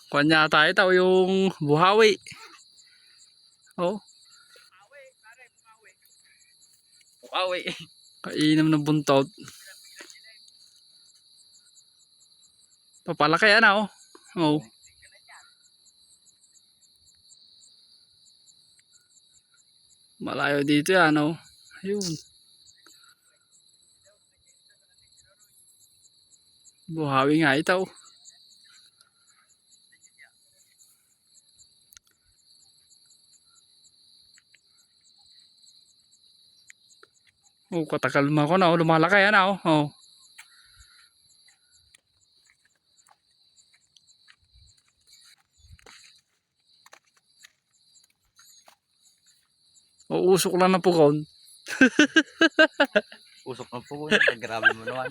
kuwan yata ito, yung buhawi. Oh. Buhawi. Kainam ng buntot. Papalaki ano. Oh. Malayo dito yan oh. Ayun. Buhawi nga ito. Oh, katakalma ko na oh, lumalaki yan oh. Oh. Uusok lang na pukon. Usok ng pugon. Grabe mo naman.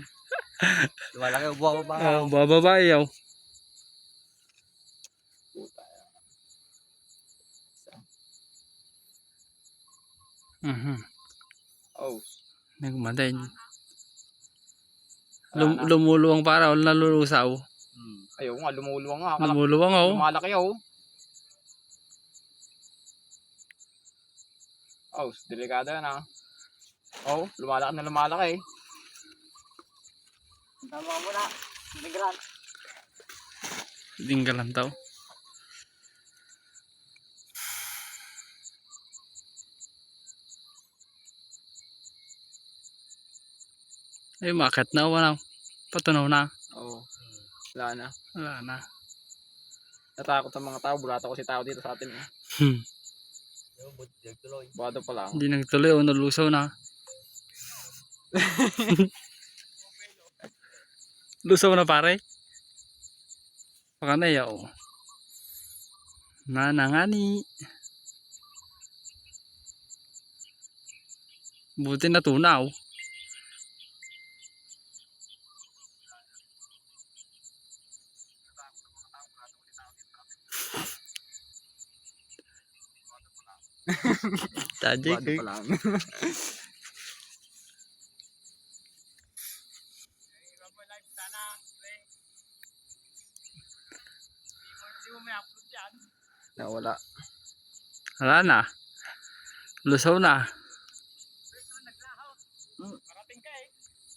Lumalaki o bababa. Oh, bababa yaw. Oh. Nagmadain. Lumuluwang para o nalulusaw. Ayaw nga, lumuluwang nga. Lumuluwang oh. Lumalaki oh. Oh, delikado yan ah. Oh, lumalaki na lumalaki. Tama mo na. Dinggalan. Dinggalan daw. Ay, makat na wala. Patunaw na. Oo. Wala na. Wala na. Natakot ang mga tao. Bulata ko si tao dito sa atin eh. Bado pa lang. Hindi nagtuloy o nalusaw na. Lusaw na pare. Baka na yaw. Nanangani. Buti na tunaw. Tajik. Bado pa lang. Nawala. Wala na. Lusaw na.